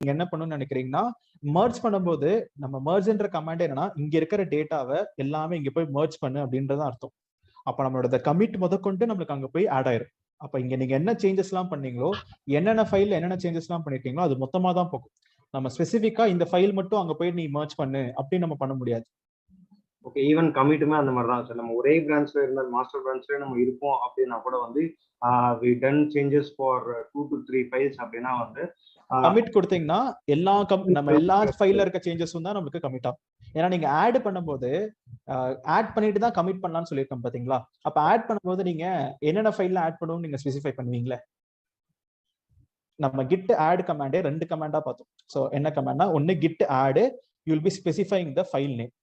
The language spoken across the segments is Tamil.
நீங்க என்ன பண்ணணும்னு நினைக்கிறீங்கன்னா, மர்ஜ் பண்ணும்போது நம்ம மர்ஜ்ன்ற கமாண்ட் என்னன்னா, இங்க இருக்கிற டேட்டாவை எல்லாமே இங்க போய் மர்ஜ் பண்ணு அப்படின்றதான் அர்த்தம். அப்ப நம்மளோட கமிட் முதற்கொண்டு நம்மளுக்கு அங்க போய் ஆட் ஆயிரும். அப்ப இங்க நீங்க என்ன சேஞ்சஸ் எல்லாம் பண்ணீங்களோ, என்னென்ன ஃபைல்ல என்னென்ன சேஞ்சஸ் எல்லாம் பண்ணிருக்கீங்களோ அது மொத்தமா தான் போகும். நம்ம ஸ்பெசிஃபிக்கா இந்த ஃபைல் மட்டும் அங்க போய் நீ மர்ஜ் பண்ணு அப்படின்னு நம்ம பண்ண முடியாது. ஓகே, ஈவன் கமிட்டுமே அந்த மாதிரி தான் சார். நம்ம ஒரே பிரான்ச்ல இருந்தால் மாஸ்டர் பிரான்ச்ல நம்ம இருப்போம் அப்படின்னா கூட வந்து we done changes for 2 to 3 files அப்படின்னா வந்து கமிட் கொடுத்தீங்கன்னா நம்ம எல்லா ஃபைல்ல இருக்க சேஞ்சஸும் தான் நமக்கு கமிட் ஆகும். ஏன்னா நீங்க ஆட் பண்ணும்போது ஆட் பண்ணிட்டு தான் கமிட் பண்ணலாம்னு சொல்லியிருக்கோம் பாத்தீங்களா. அப்ப ஆட் பண்ணும்போது நீங்க என்னென்ன ஃபைல்ல ஆட் பண்ணணும்னு நீங்க ஸ்பெசிஃபை பண்ணுவீங்களே. நம்ம git add கமாண்டே 2 கமாண்டா பார்த்தோம். சோ என்ன கமாண்ட்னா, ஒன்னு git add, you will be specifying the file name.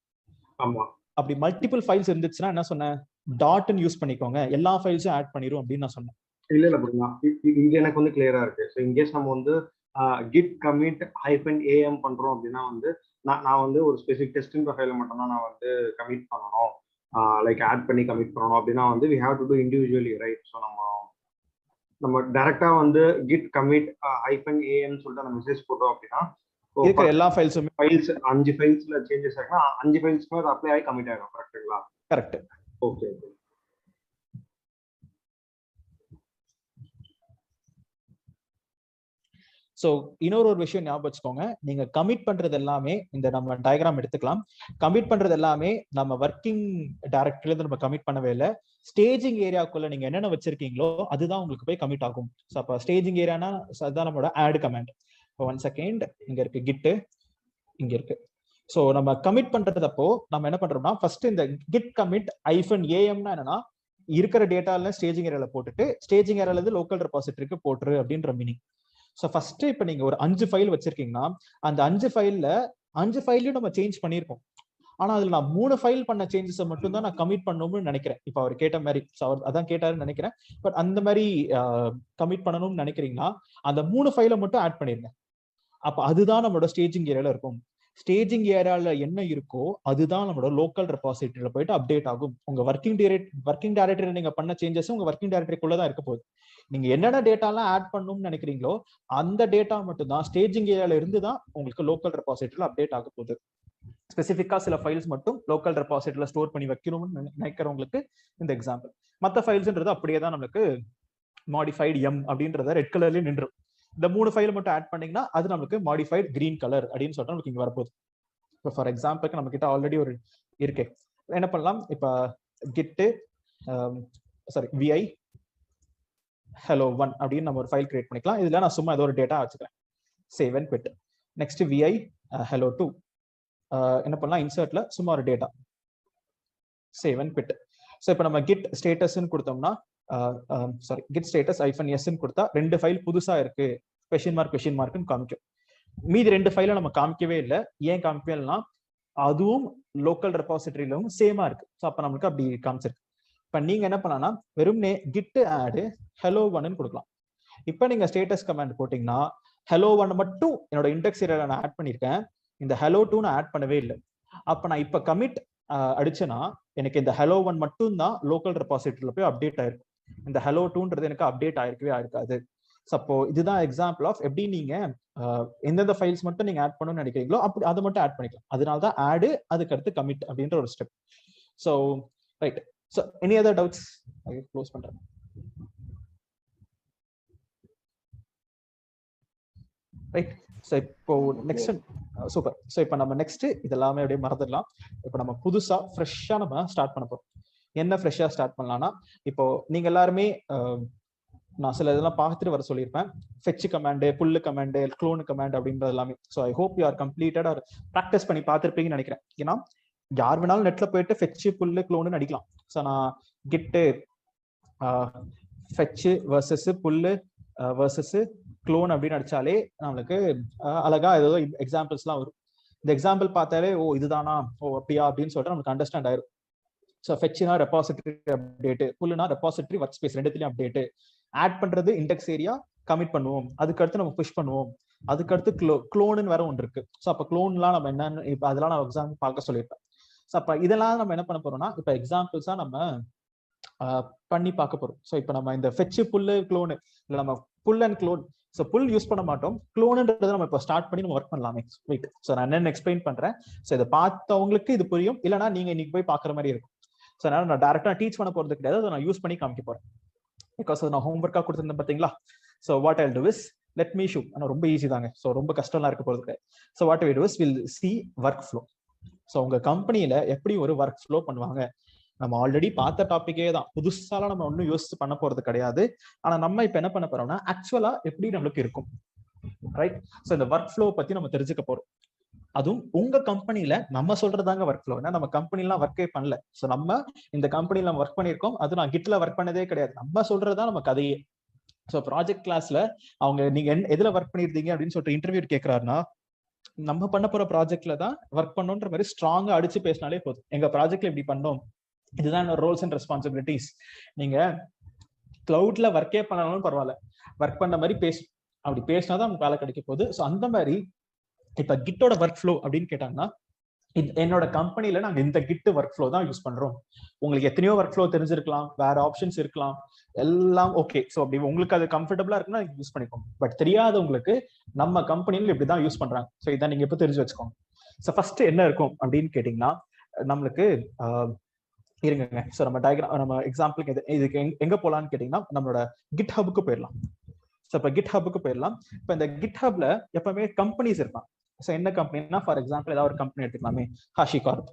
ஆமா, அப்படி மல்டிபிள் ஃபைல்ஸ் இருந்துச்சுன்னா என்ன சொன்னேன், டாட்னு யூஸ் பண்ணிக்கோங்க, எல்லா ஃபைல்ஸும் ஆட் பண்ணிரும் அப்படின்னு நான் சொன்னேன். இல்ல புரியுமா, இங்க எனக்கு வந்து கிளியரா இருக்கு. ஸோ இன்கேஸ் நம்ம வந்து git commit -am பண்றோம் அப்படின்னா வந்து நான் வந்து ஒரு ஸ்பெசிஃபிக் டெஸ்டிங் ப்ரொஃபைல மட்டும் தான் நான் வந்து கமிட் பண்ணணும், லைக் ஆட் பண்ணி கமிட் பண்ணணும் அப்படின்னா வந்து we have to do individually, right? So நம்ம டைரக்டா வந்து git commit -am சொல்லிட்டு அந்த மெசேஜ் போட்டோம் அப்படின்னா இருக்கிற எல்லா ஃபைல்ஸுமே ஃபைல்ஸ் 5 ஃபைல்ஸ்ல சேஞ்சஸ் ஆகுனா 5 ஃபைல்ஸ்க்கு அது அப்ளை ஆகி கமிட் ஆகும். கரெக்ட்டுங்களா? கரெக்ட். ஓகே. ஸோ இன்னொரு விஷயம் ஞாபகம் வச்சுக்கோங்க, நீங்க கமிட் பண்றது எல்லாமே இந்த நம்ம டயக்ராம் எடுத்துக்கலாம். கமிட் பண்றது எல்லாமே நம்ம ஒர்க்கிங் டைரக்டரியில இருந்து நம்ம கமிட் பண்ணவே இல்லை. ஸ்டேஜிங் ஏரியாக்குள்ள நீங்க என்னென்ன வச்சிருக்கீங்களோ அதுதான் உங்களுக்கு போய் கமிட் ஆகும். ஸோ அப்போ ஸ்டேஜிங் ஏரியானா அதுதான் நம்மளோட ஆட் கமாண்ட். ஒன் செகண்ட், இங்க இருக்கு கிட், இங்க இருக்கு. ஸோ நம்ம கமிட் பண்றதப்போ நம்ம என்ன பண்றோம்னா, ஃபர்ஸ்ட் இந்த கிட் கமிட் -amனா என்னன்னா, இருக்கிற டேட்டால ஸ்டேஜிங் ஏரியால போட்டுட்டு ஸ்டேஜிங் ஏரியால இருந்து லோக்கல் ரெபாசிட்டரிக்கு போட்டுரு அப்படின்ற மீனிங். ஸோ ஃபர்ஸ்ட் இப்போ நீங்க ஒரு 5 ஃபைல் வச்சிருக்கீங்கன்னா அந்த 5 ஃபைல்லையும் நம்ம சேஞ்ச் பண்ணியிருக்கோம். ஆனா அதுல நான் 3 ஃபைல் பண்ண சேஞ்சஸை மட்டும் தான் நான் கமிட் பண்ணணும்னு நினைக்கிறேன். இப்போ அவர் கேட்ட மாதிரி அவர் அதான் கேட்டாருன்னு நினைக்கிறேன். பட் அந்த மாதிரி கமிட் பண்ணணும்னு நினைக்கிறீங்கன்னா அந்த 3 ஃபைலை மட்டும் ஆட் பண்ணிருங்க. அப்ப அதுதான் நம்மளோட ஸ்டேஜிங் ஏரியால இருக்கும். ஸ்டேஜிங் ஏரியால என்ன இருக்கோ அதுதான் நம்மளோட லோக்கல் ரெபாசிட்டரியில போயிட்டு அப்டேட் ஆகும். உங்க ஒர்க்கிங் டைரக்டரி நீங்க பண்ண சேஞ்சஸ் உங்க ஒர்க்கிங் டைரக்டரிக்குள்ளதான் இருக்க போகுது. நீங்க என்னென்ன டேட்டாலாம் ஆட் பண்ணணும்னு நினைக்கிறீங்களோ அந்த டேட்டா மட்டும் தான் ஸ்டேஜிங் ஏரியால இருந்து தான் உங்களுக்கு லோக்கல் ரெபாசிட்டரியில அப்டேட் ஆக போகுது. ஸ்பெசிஃபிக்கா சில ஃபைல்ஸ் மட்டும் லோக்கல் ரெபாசிட்டரியில ஸ்டோர் பண்ணி வைக்கணும்னு நினைக்கிறவங்களுக்கு இந்த எக்ஸாம்பிள். மற்ற ஃபைல்ஸ்ன்றது அப்படியே தான் நம்மளுக்கு மாடிஃபைடு எம் அப்படின்றத ரெட் கலர்லயே நின்றும். இந்த 3 ஃபைல் மட்டும் ஆட் பண்ணீங்கன்னா அது நமக்கு மாடிஃபைட் கிரீன் கலர் அப்படின்னு சொல்லிட்டு நமக்கு இங்க வரப்போகுது. இப்போ ஃபார் எக்ஸாம்பிளுக்கு நம்ம கிட்ட ஆல்ரெடி ஒரு இருக்கு. என்ன பண்ணலாம், இப்போ கிட் vi hello1 அப்படின்னு நம்ம ஒரு ஃபைல் கிரியேட் பண்ணிக்கலாம். இதுல நான் சும்மா ஏதோ ஒரு டேட்டா வச்சுக்கிறேன், save and quit. Next vi hello2 என்ன பண்ணலாம், இன்சர்ட்ல சும்மா ஒரு data, save and quit. So இப்போ நம்ம கிட் ஸ்டேட்டஸ்ன்னு கொடுத்தோம்னா git status -s கொடுத்தா 2 ஃபைல் புதுசா இருக்கு, question markன்னு காமிக்கும். மீதி 2 ஃபைலை நம்ம காமிக்கவே இல்லை. ஏன் காமிக்கவே இல்லைன்னா அதுவும் லோக்கல் ரெபாசிட்டரியிலும் சேமா இருக்கு. ஸோ அப்ப நமக்கு அப்படி காமிச்சிருக்கு. இப்ப நீங்க என்ன பண்ணலாம், வெறும்னே git add hello1 கொடுக்கலாம். இப்ப நீங்க ஸ்டேட்டஸ் கமாண்ட் போட்டீங்கன்னா hello1 மட்டும் என்னோட இண்டெக்ஸ் ஏரியால நான் ஆட் பண்ணிருக்கேன், இந்த hello2 நான் ஆட் பண்ணவே இல்லை. அப்ப நான் இப்ப கமிட் அடிச்சேன்னா எனக்கு இந்த hello1 மட்டும் தான் லோக்கல் ரெபாசிட்டரியில போய் அப்டேட் ஆயிருக்கும். இந்த hello2ன்றது எனக்கு அப்டேட் ஆயிருக்கவே ஆயிருக்காது. சப்போ இதுதான் எக்ஸாம்பிள் ஆஃப் எப்படி நீங்க எந்தெந்த ஃபைல்ஸ் மட்டும் நீங்க ஆட் பண்ணணும்னு நினைக்கிறீங்களோ அப்படி அதை மட்டும் ஆட் பண்ணிக்கலாம். அதனால தான் ஆட், அதுக்கு அடுத்து கமிட் அப்படின்ற ஒரு step. So right. So any other doubts? Close பண்றேன். ரைட். ஸோ இப்போ நெக்ஸ்ட் சூப்பர். ஸோ இப்போ நம்ம நெக்ஸ்ட் இதெல்லாமே அப்படியே மறந்துடலாம். இப்போ நம்ம புதுசா ஃப்ரெஷ்ஷா நம்ம ஸ்டார்ட் பண்ண போறோம். என்ன ஃப்ரெஷ்ஷா ஸ்டார்ட் பண்ணலாம்னா, இப்போ நீங்க எல்லாருமே நான் சில இதெல்லாம் பார்த்துட்டு வர சொல்லியிருப்பேன். Fetch command, pull command, clone command அப்படின்றது எல்லாமே. So I hope you are completed are practice பண்ணி பார்த்துருப்பீங்கன்னு நினைக்கிறேன். ஏன்னா யார் வேணாலும் நெட்ல போயிட்டு ஃபெட்ச் புல்லு க்ளோனு அடிக்கலாம். ஸோ நான் கிட்டு ஃபெட்ச் வர்சஸ் புல்லு வர்சஸ் க்ளோன் அப்படின்னு அடிச்சாலே நம்மளுக்கு அழகா ஏதோ எக்ஸாம்பிள்ஸ்லாம் வரும். இந்த எக்ஸாம்பிள் பார்த்தாலே ஓ இதுதானா, ஓ அப்படியா அப்படின்னு சொல்லிட்டு நமக்கு அண்டர்ஸ்டாண்ட் ஆயிரும். ஸோ ஃபெட்ச்னா ரெபாசிட்டரி அப்டேட், புல்லுனா ரெபாசிட்டரி ஒர்க் ஸ்பேஸ் ரெண்டுத்துலயும் அப்டேட். ஆட் பண்றது இண்டெக்ஸ் ஏரியா, கமிட் பண்ணுவோம், அதுக்கடுத்து நம்ம புஷ் பண்ணுவோம், அதுக்கடுத்து க்ளோன்னு வேற ஒன்று இருக்கு. ஸோ அப்போ க்ளோன்லாம் நம்ம என்னன்னு இப்போ அதெல்லாம் நான் எக்ஸாம்பிள் பார்க்க சொல்லியிருப்பேன். ஸோ அப்போ இதெல்லாம் நம்ம என்ன பண்ண போறோம்னா இப்போ எக்ஸாம்பிள்ஸா நம்ம பண்ணி பார்க்க போறோம். ஸோ இப்போ நம்ம இந்த ஃபெட்ச் புல்லு க்ளோனு இல்லை நம்ம pull and clone. So pull use பண்ண மாட்டோம், க்ளோன்ன்றதை நம்ம இப்போ ஸ்டார்ட் பண்ணி நம்ம ஒர்க் பண்ணலாமே. வெயிட், ஸோ நான் என்னென்ன எக்ஸ்பிளைன் பண்றேன். ஸோ இதை பார்த்தவங்களுக்கு இது புரியும், இல்லைனா நீங்க இன்னைக்கு போய் பார்க்குற மாதிரி இருக்கும். ஸோ அதனால நான் டேரக்டா டீச் பண்ண போறது கிடையாது, அதை நான் யூஸ் பண்ணி காமிக்க போறேன். பிகாஸ் நான் ஹோம்ஒர்க்காக கொடுத்துருந்தேன் பார்த்தீங்களா. So what I to is let me shoe. ஆனால் ரொம்ப ஈஸி தாங்க, ஸோ ரொம்ப கஷ்டம்லாம் இருக்க போறது கிடையாது. So what I to is will see work flow. So உங்க கம்பெனியில எப்படி ஒரு ஒர்க் ஃப்ளோ பண்ணுவாங்க. நம்ம ஆல்ரெடி பார்த்த டாபிக்கே தான், புதுசாலாம் நம்ம ஒன்றும் யோசிச்சு பண்ண போறது கிடையாது. ஆனா நம்ம இப்ப என்ன பண்ண போறோம்னா ஆக்சுவலா எப்படி நம்மளுக்கு இருக்கும், ரைட். ஸோ இந்த ஒர்க் ஃப்ளோ பத்தி நம்ம தெரிஞ்சுக்க போறோம். அதுவும் உங்க கம்பெனில நம்ம சொல்றதாங்க ஒர்க் ஃப்ளோ. ஏன்னா நம்ம கம்பெனிலாம் ஒர்க்கே பண்ணல. ஸோ நம்ம இந்த கம்பெனில ஒர்க் பண்ணியிருக்கோம், அது நான் கிட்ல ஒர்க் பண்ணதே கிடையாது. நம்ம சொல்றதுதான் நம்ம கதையே. ஸோ ப்ராஜெக்ட் கிளாஸ்ல அவங்க நீங்க எதுல ஒர்க் பண்ணிருந்தீங்க அப்படின்னு சொல்லிட்டு இன்டர்வியூ கேட்கிறாருன்னா, நம்ம பண்ண போற ப்ராஜெக்ட்ல தான் ஒர்க் பண்ணோன்ற மாதிரி ஸ்ட்ராங்கா அடிச்சு பேசினாலே போதும். எங்க ப்ராஜெக்ட்ல இப்படி பண்ணோம், இதுதான் ரோல்ஸ் அண்ட் ரெஸ்பான்சிபிலிட்டிஸ். நீங்க கிளவுட்ல ஒர்க்கே பண்ணாலும் பரவாயில்ல, ஒர்க் பண்ண மாதிரி பேசும். அப்படி பேசினாதான் நமக்கு வேலை கிடைக்க போகுது. ஸோ அந்த மாதிரி இப்ப கிட்டோட ஒர்க் ஃப்ளோ அப்படின்னு கேட்டாங்கன்னா, என்னோட கம்பெனில நாங்க இந்த கிட் ஒர்க் ஃப்ளோ தான் யூஸ் பண்றோம். உங்களுக்கு எத்தனையோ ஒர்க் ஃப்ளோ தெரிஞ்சிருக்கலாம், வேற ஆப்ஷன்ஸ் இருக்கலாம், எல்லாம் ஓகே. ஸோ அப்படி உங்களுக்கு அது கம்ஃபர்டபுளா இருக்குன்னா யூஸ் பண்ணிக்கோங்க. பட் தெரியாதவங்களுக்கு நம்ம கம்பெனில இப்படிதான் யூஸ் பண்றாங்க. ஸோ இதான் நீங்க இப்ப தெரிஞ்சு வச்சுக்கோங்க. ஸோ ஃபர்ஸ்ட் என்ன இருக்கும் அப்படின்னு கேட்டீங்கன்னா, நம்மளுக்கு இருங்க. ஸோ நம்ம டயக்ராம், நம்ம எக்ஸாம்பிளுக்கு இதுக்கு எங்க போலான்னு கேட்டீங்கன்னா, நம்மளோட கிட் ஹப்புக்கு போயிடலாம். ஸோ இப்போ கிட் ஹப்புக்கு போயிடலாம். இப்போ இந்த கிட் ஹப்ல எப்பவுமே கம்பெனிஸ் இருப்பாங்க. ஸோ என்ன கம்பெனினா, ஃபார் எக்ஸாம்பிள் ஏதாவது ஒரு கம்பெனி எடுத்துக்கலாமே, ஹாஷி கார்ப்.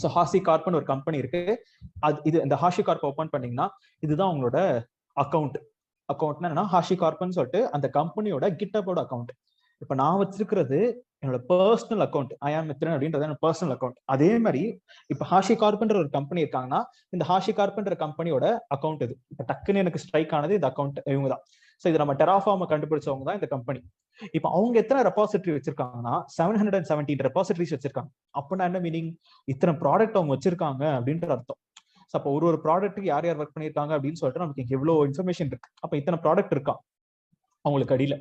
ஸோ ஹாஷி கார்ப்னு ஒரு கம்பெனி இருக்கு. இது இந்த ஹாஷி கார்ப் ஓபன் பண்ணீங்கன்னா இதுதான் உங்களோட அக்கௌண்ட்னா என்னன்னா, ஹாஷி கார்ப்னு சொல்லிட்டு அந்த கம்பெனியோட கிட்டப்போட அக்கௌண்ட். இப்ப நான் வச்சிருக்கிறது என்னோட பர்சனல் அக்கௌண்ட், ஐஆம் மித்ரன் அப்படின்றது என்னோட பர்சனல் அக்கௌண்ட். அதே மாதிரி இப்ப ஹாஷி கார்ப்ன்ற ஒரு கம்பெனி இருக்காங்கன்னா, இந்த ஹாஷி கார்ப்ன்ற கம்பெனியோட அக்கௌண்ட் இது. இப்ப டக்குன்னு எனக்கு ஸ்ட்ரைக் ஆனது இந்த அக்கௌண்ட் இவங்க தான். ஸோ இது நம்ம டெராஃபார்மை கண்டுபிடிச்சவங்க தான் இந்த கம்பெனி. இப்ப அவங்க எத்தனை ரெபாசிட்டரி வச்சிருக்காங்கன்னா 717 ரெபாசிட்டரிஸ் வச்சிருக்காங்க. அப்படின்னா என்ன மீனிங், இத்தனை ப்ராடக்ட் அவங்க வச்சிருக்காங்க அப்படின்ற அர்த்தம். அப்போ ஒரு ப்ராடக்ட்டுக்கு யார் யார் ஒர்க் பண்ணிருக்காங்க அப்படின்னு சொல்லிட்டு நமக்கு எவ்வளவு இன்ஃபர்மேஷன் இருக்கு. அப்ப இத்தனை ப்ராடக்ட் இருக்கா அவங்களுக்கு அடியில.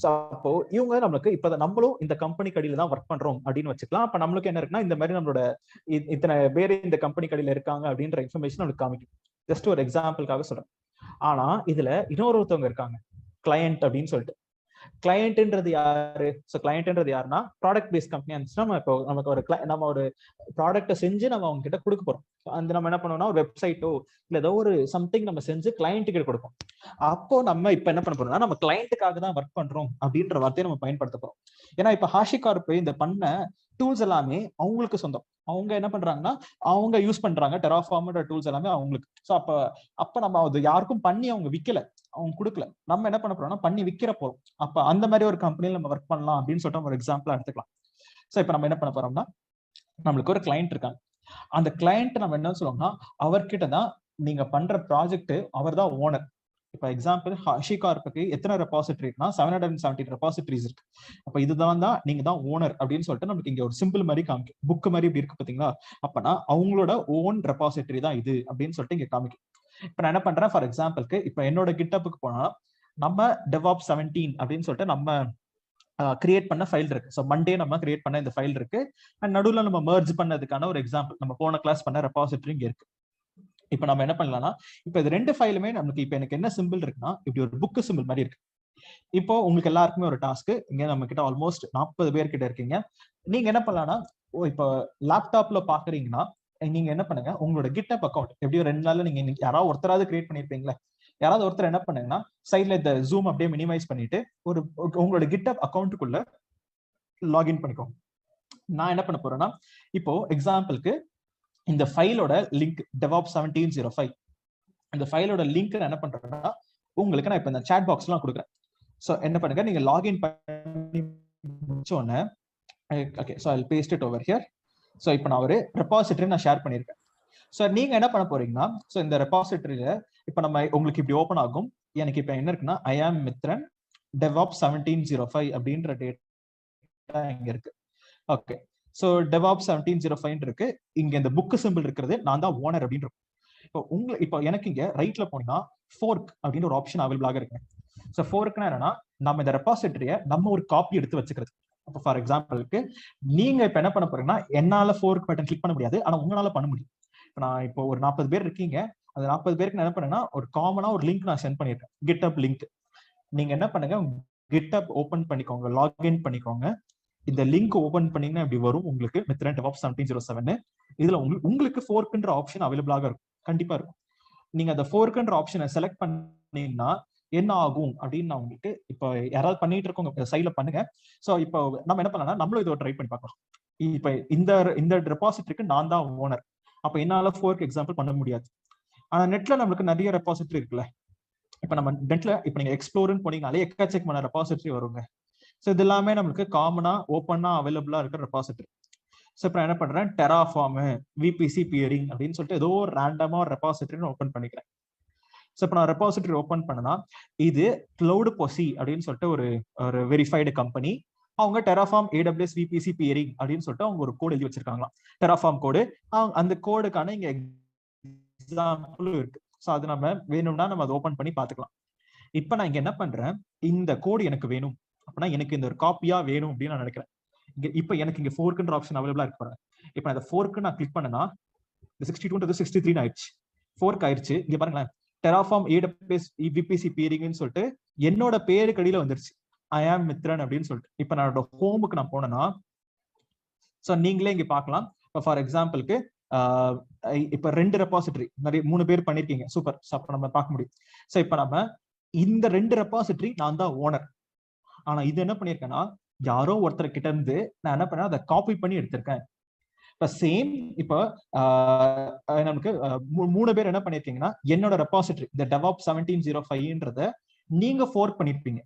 ஸோ அப்போ இவங்க நம்மளுக்கு இப்ப நம்மளும் இந்த கம்பெனி கடையில தான் ஒர்க் பண்றோம் அப்படின்னு வச்சுக்கலாம். அப்ப நம்மளுக்கு என்ன இருக்குன்னா, இந்த மாதிரி நம்மளோட இத்தனை பேர் இந்த கம்பெனி கடையில இருக்காங்க அப்படின்ற இன்ஃபர்மேஷன் நம்மளுக்கு காமிக்கும். ஜஸ்ட் ஒரு எக்ஸாம்பிளுக்காக சொல்றேன். ஆனா இதுல இன்னொருத்தவங்க இருக்காங்க, கிளையண்ட் அப்படின்னு சொல்லிட்டு. கிளையண்ட்ன்றது யாரு? ஸோ கிளையண்ட்ன்றது யாருன்னா, ப்ராடக்ட் பேஸ்ட் கம்பெனி இருந்துச்சுன்னா, நம்ம இப்போ நம்ம ஒரு ப்ராடக்ட்டை செஞ்சு நம்ம அவங்க கிட்ட கொடுக்க போறோம். அந்த நம்ம என்ன பண்ணுவோம்னா, ஒரு வெப்சைட்டோ இல்ல ஏதோ ஒரு சம்திங் நம்ம செஞ்சு கிளையண்ட் கிட்ட கொடுப்போம். அப்போ நம்ம இப்ப என்ன பண்ண போறோம்னா, நம்ம கிளையண்ட்டுக்காக தான் ஒர்க் பண்றோம் அப்படின்ற வார்த்தையை நம்ம பயன்படுத்த போறோம். ஏன்னா இப்ப ஹாஷி கார்ப் இந்த பண்ண டூல்ஸ் எல்லாமே அவங்களுக்கு சொந்தம். அவங்க என்ன பண்றாங்கன்னா, அவங்க யூஸ் பண்றாங்க டெராஃபார்ம்ன்ற டூல்ஸ் எல்லாமே அவங்களுக்கு. ஸோ அப்ப நம்ம அது யாருக்கும் பண்ணி அவங்க விற்கல, அவங்க கொடுக்கல. நம்ம என்ன பண்ண போறோம்னா பண்ணி விற்கிற போறோம். அப்ப அந்த மாதிரி ஒரு கம்பெனில நம்ம ஒர்க் பண்ணலாம் அப்படின்னு சொல்லிட்டு ஒரு எக்ஸாம்பிளா எடுத்துக்கலாம். ஸோ இப்ப நம்ம என்ன பண்ண போறோம்னா, நம்மளுக்கு ஒரு கிளையண்ட் இருக்காங்க. அந்த கிளையண்ட் நம்ம என்ன சொல்லுவோம்னா, அவர்கிட்ட தான் நீங்க பண்ற ப்ராஜெக்ட், அவர் தான் ஓனர். இப்ப எக்ஸாம்பிள் ஹாஷி கார்ப்புக்கு எத்தனை ரெபாசிட்டரி இருக்குன்னா 717 ரெபாசிட்டரிஸ் இருக்கு. அப்ப இதுதான் நீங்க தான் ஓனர் அப்படின்னு சொல்லிட்டு நமக்கு இங்க ஒரு சிம்பிள் மாதிரி காமிக்கும். புக் மாதிரி இப்படி இருக்கு பாத்தீங்களா. அப்பனா அவங்களோட ஓன் ரெபாசிட்டரி தான் இது அப்படின்னு சொல்லிட்டு இங்க காமிக்கும். இப்ப நான் என்ன பண்றேன், ஃபார் எக்ஸாம்பிளுக்கு இப்ப என்னோட கிட்டப்புக்கு போனா நம்ம DevOps 17 அப்படின்னு சொல்லிட்டு நம்ம கிரியேட் பண்ண ஃபைல் இருக்கு. ஸோ மண்டே நம்ம கிரியேட் பண்ண இந்த ஃபைல் இருக்கு. அண்ட் நடுவில் நம்ம மர்ஜ் பண்ணதுக்கான ஒரு எக்ஸாம்பிள் நம்ம போன கிளாஸ் பண்ண ரெபாசிட்டரி இங்க இருக்கு. இப்ப நம்ம என்ன பண்ணலாம்னா, இப்ப இது ரெண்டு ஃபைலுமே நமக்கு இப்ப எனக்கு என்ன சிம்பிள் இருக்குன்னா, இப்படி ஒரு புக் சிம்பிள் மாதிரி இருக்கு. இப்போ உங்களுக்கு எல்லாருக்குமே ஒரு டாஸ்க், இங்க நம்ம கிட்ட ஆல்மோஸ்ட் 40 பேர் கிட்ட இருக்கீங்க. நீங்க என்ன பண்ணலாம்னா, இப்போ லேப்டாப்ல பாக்குறீங்கன்னா நீங்க என்ன பண்ணுங்க, உங்களோட கிட்டப் அக்கௌண்ட் எப்படியோ 2 நாள்ல நீங்க யாராவது ஒருத்தராவது கிரியேட் பண்ணிருப்பீங்களா, யாராவது ஒருத்தர் என்ன பண்ணுங்கன்னா சைட்ல இந்த ஜூம் அப்படியே மினிமைஸ் பண்ணிட்டு ஒரு உங்களோட கிட்டப் அக்கௌண்ட்டுக்குள்ள லாகின் பண்ணிக்கோங்க. நான் என்ன பண்ண போறேன்னா, இப்போ எக்ஸாம்பிளுக்கு இந்த ஃபைலோட லிங்க் DevOps 1705 இந்த ஃபைலோட லிங்க் நான் என்ன பண்றேன்னா உங்களுக்கு நான் இப்ப இந்த சாட் பாக்ஸ்லாம் கொடுக்குறேன். ஸோ என்ன பண்ணுங்க, நீங்க லாகின் பண்ணி முடிச்சோன்னே okay, so I will paste it over here. So இப்போ நான் ஒரு ரெபாசிட்டரி நான் ஷேர் பண்ணியிருக்கேன். ஸோ நீங்க என்ன பண்ண போறீங்கன்னா, ஸோ இந்த ரெபாசிட்டரியில இப்ப நம்ம உங்களுக்கு இப்படி ஓப்பன் ஆகும். எனக்கு இப்ப என்ன இருக்குன்னா, ஐஆம் மித்ரன் DevOps 1705 அப்படின்ற டேட்டா இங்க இருக்கு. ஓகே, ஸோ DevOps 1705 இருக்கு. இங்க இந்த புக் சிம்பிள் இருக்கிறது நான் தான் ஓனர் அப்படின்னு இருக்கும். இப்போ எனக்கு இங்க ரைட்ல போனீங்கன்னா ஃபோர்க் அப்படின்னு ஒரு ஆப்ஷன் அவைலபிளாக இருக்கு. ஸோ ஃபோர்க்னா என்னன்னா, நம்ம இந்த ரெபாசிட்டரிய நம்ம ஒரு காப்பி எடுத்து வச்சுக்கிறது. அப்போ ஃபார் எக்ஸாம்பிளுக்கு நீங்க இப்ப என்ன பண்ண போறீங்கன்னா, என்னால ஃபோர்க் பட்டன் கிளிக் பண்ண முடியாது, ஆனா உங்களால பண்ண முடியும். நான் இப்போ ஒரு 40 பேர் இருக்கீங்க, அந்த 40 பேருக்கு நான் என்ன பண்ணேன்னா ஒரு காமனா ஒரு லிங்க் நான் சென்ட் பண்ணிருக்கேன், GitHub லிங்க். நீங்க என்ன பண்ணுங்க, GitHub ஓபன் பண்ணிக்கோங்க, லாகின் பண்ணிக்கோங்க. இந்த லிங்க் ஓபன் பண்ணீங்கன்னா இப்படி வரும் உங்களுக்கு Mithran DevOps 1707. இதுல உங்களுக்கு ஃபோர்க்ன்ற ஆப்ஷன் அவைலபிளாக இருக்கும், கண்டிப்பா இருக்கும். நீங்க அந்த ஃபோர்க்ன்ற ஆப்ஷனை செலக்ட் பண்ணீங்கன்னா என்ன ஆகும் அப்படின்னு நான் உங்களுக்கு இப்போ யாராவது பண்ணிட்டு இருக்கோங்க சைட்ல பண்ணுங்க. ஸோ இப்போ நம்ம என்ன பண்ணலாம், நம்மளும் இதை ட்ரை பண்ணி பார்க்கலாம். இப்ப இந்த ரெபாசிட்டரிக்கு நான் தான் ஓனர், அப்ப என்னால ஃபோர்க் எக்ஸாம்பிள் பண்ண முடியாது. ஆனா நெட்ல நம்மளுக்கு நிறைய ரெபாசிட்டரி இருக்குல்ல. இப்ப நம்ம நெட்ல இப்ப நீங்க எக்ஸ்ப்ளோர்னு போனீங்கனாலே எக்கச்சக்கமான ரெபாசிட்டரி வருங்க. ஸோ இது எல்லாமே நம்மளுக்கு காமனா ஓப்பனா அவைலபிளா இருக்கிற ரெபாசிட்டரி. ஸோ இப்போ நான் என்ன பண்றேன், டெராஃபார்ம், விபிசி பியரிங் அப்படின்னு சொல்லிட்டு ஏதோ ஒரு ரேண்டமா ஒரு ரெபாசிட்டரி ஓப்பன் பண்ணிக்கிறேன். ஸோ இப்போ நான் ரெபாசிட்டரி ஓப்பன் பண்ணனா இது கிளவுட் பொசி அப்படின்னு சொல்லிட்டு ஒரு வெரிஃபைடு கம்பெனி. அவங்க டெராஃபார்ம் AWS VPC பியரிங் அப்படின்னு சொல்லிட்டு அவங்க ஒரு கோடு எழுதி வச்சிருக்காங்களாம், டெராஃபார்ம் கோடு. அந்த கோடுக்கான இங்க எக்ஸாம்பிளும் இருக்கு. ஸோ அது நம்ம வேணும்னா நம்ம அதை ஓப்பன் பண்ணி பார்த்துக்கலாம். இப்போ நான் இங்க என்ன பண்றேன், இந்த கோடு எனக்கு வேணும் அப்படின்னா எனக்கு இந்த ஒரு காப்பியா வேணும் அப்படின்னு நான் நினைக்கிறேன். இப்போ எனக்கு இங்க ஃபோர்க்ன்ற ஆப்ஷன் அவைலபிளா இருக்கு பாருங்க. இப்போ அந்த ஃபோர்க்கு நான் கிளிக் பண்ணனா 62 63 ஆயிடுச்சு, ஃபோர்க் ஆயிடுச்சு. இங்க பாருங்களேன், டெராஃபார்ம் AWS VPC பியரிங்னு சொல்லிட்டு என்னோட பேருக்கு அடியில வந்துருச்சு, I am Mithran அப்படின்னு சொல்லிட்டு. இப்போ நான் ஹோமுக்கு நான் போனேன்னா ஸோ நீங்களே இங்க பார்க்கலாம். இப்போ ஃபார் எக்ஸாம்பிளுக்கு இப்ப 2 ரெபாசிட்டரி நிறைய 3 பேர் பண்ணிருக்கீங்க, சூப்பர். அப்ப நம்ம பார்க்க முடியும். ஸோ இப்ப நம்ம இந்த 2 ரெபாசிட்டரி நான் தான் ஓனர். ஆனா இது என்ன பண்ணிருக்கேன்னா யாரோ ஒருத்தர் கிட்ட இருந்து நான் என்ன பண்ணேன், அதை காப்பி பண்ணி எடுத்திருக்கேன். இப்ப சேம் இப்போ நமக்கு 3 பேர் என்ன பண்ணிருக்கீங்கன்னா என்னோட ரெபாசிட்டரி இந்த DevOps 1705 நீங்க ஃபோர்க் பண்ணிருப்பீங்க.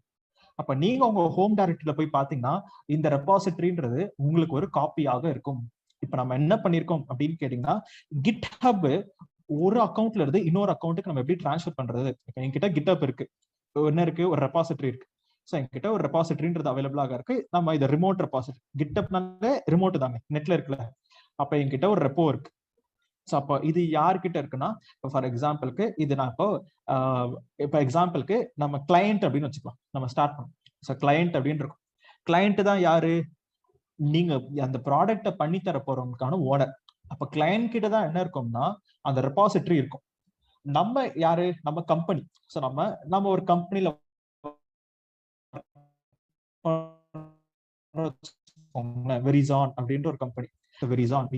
அப்ப நீங்க உங்க ஹோம் டைரக்டரியில போய் பாத்தீங்கன்னா இந்த ரெபாசிட்டரின்றது உங்களுக்கு ஒரு காப்பியாக இருக்கும். இப்ப நம்ம என்ன பண்ணிருக்கோம் அப்படின்னு கேட்டீங்கன்னா, GitHub ஒரு அக்கௌண்ட்ல இருந்து இன்னொரு அக்கௌண்ட்டுக்கு நம்ம எப்படி டிரான்ஸ்ஃபர் பண்றது. இப்ப என்கிட்ட GitHub இருக்கு, என்ன இருக்கு, ஒரு ரெபாசிட்டரி இருக்கு. ஸோ என்கிட்ட ஒரு ரெபாசிட்டரின்றது அவைலபிளாக இருக்கு. நம்ம இது ரிமோட் ரெபாசிட்டரி, GitHubனால ரிமோட் தாங்க, நெட்ல இருக்குல்ல. அப்ப என்கிட்ட ஒரு ரெப்போ இருக்கு. ஸோ அப்போ இது யார்கிட்ட இருக்குன்னா, இப்போ ஃபார் எக்ஸாம்பிளுக்கு இது நான் இப்போ எக்ஸாம்பிளுக்கு நம்ம கிளையண்ட் அப்படின்னு வச்சுக்கலாம், நம்ம ஸ்டார்ட் பண்ணோம். ஸோ கிளையண்ட் அப்படின்னு இருக்கும். கிளையண்ட் தான் யாரு, நீங்க அந்த ப்ராடக்ட்டை பண்ணி தர போறவங்களுக்கான ஓனர். அப்ப கிளையண்ட் கிட்ட தான் என்ன இருக்கும்னா அந்த ரெபாசிட்டரி இருக்கும். நம்ம யாரு, நம்ம கம்பெனி. ஸோ நம்ம ஒரு கம்பெனில வெரிசான் அப்படின்ற ஒரு கம்பெனி, வெரிசான்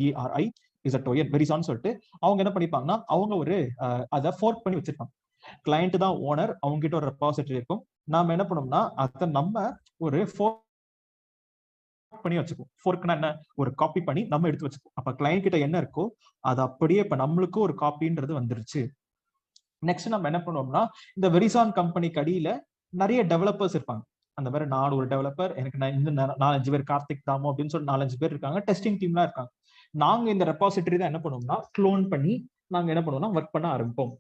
வெரிசான் சொல்லிட்டு அவங்க என்ன பண்ணிப்பாங்கன்னா அவங்க ஒரு அதை ஃபோர்க் பண்ணி வச்சிருப்பாங்க. கிளையண்ட் தான் ஓனர், அவங்க கிட்ட ஒரு ரெபாசிட்டரி இருக்கும். நாம என்ன பண்ணோம்னா அதை நம்ம ஒரு பண்ணி வச்சுப்போம். ஃபோர்க்னா என்ன, ஒரு காப்பி பண்ணி நம்ம எடுத்து வச்சுப்போம். அப்ப கிளையண்ட் கிட்ட என்ன இருக்கோ அது அப்படியே இப்ப நம்மளுக்கு ஒரு காப்பின்றது வந்துருச்சு. நெக்ஸ்ட் நம்ம என்ன பண்ணுவோம்னா இந்த வெரிசான் கம்பெனிக்கு அடியில நிறைய டெவலப்பர்ஸ் இருப்பாங்க. அந்த மாதிரி நான் ஒரு டெவலப்பர், எனக்கு இன்னும் 4-5 பேர், கார்த்திக் தாமோ அப்படின்னு சொல்லி 4-5 பேர் இருக்காங்க, டெஸ்டிங் டீம்லாம் இருக்காங்க. நாங்க இந்த ரெபாசிட்டரி தான் என்ன பண்ணுவோம்னா க்ளோன் பண்ணி நாங்க என்ன பண்ணுவோம்னா ஒர்க் பண்ண ஆரம்பிப்போம்.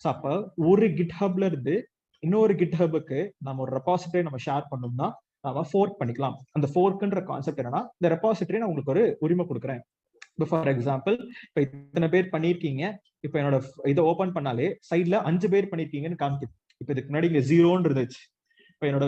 ஸோ அப்ப ஒரு GitHubல இருந்து இன்னொரு GitHubக்கு நம்ம ஒரு ரெபாசிட்டரி நம்ம ஷேர் பண்ணோம்னா நம்ம ஃபோர்க் பண்ணிக்கலாம். அந்த ஃபோர்க்ன்ற கான்செப்ட் என்னன்னா, இந்த ரெபாசிட்டரி நான் உங்களுக்கு ஒரு உரிமை கொடுக்குறேன். இப்போ ஃபார் எக்ஸாம்பிள் இப்போ இத்தனை பேர் பண்ணிருக்கீங்க, இப்போ என்னோட இதை ஓபன் பண்ணாலே சைட்ல 5 பேர் பண்ணிருக்கீங்கன்னு காமிக்குது. இப்போ இதுக்கு முன்னாடி இங்க 0 இருந்துச்சு, இப்போ என்னோட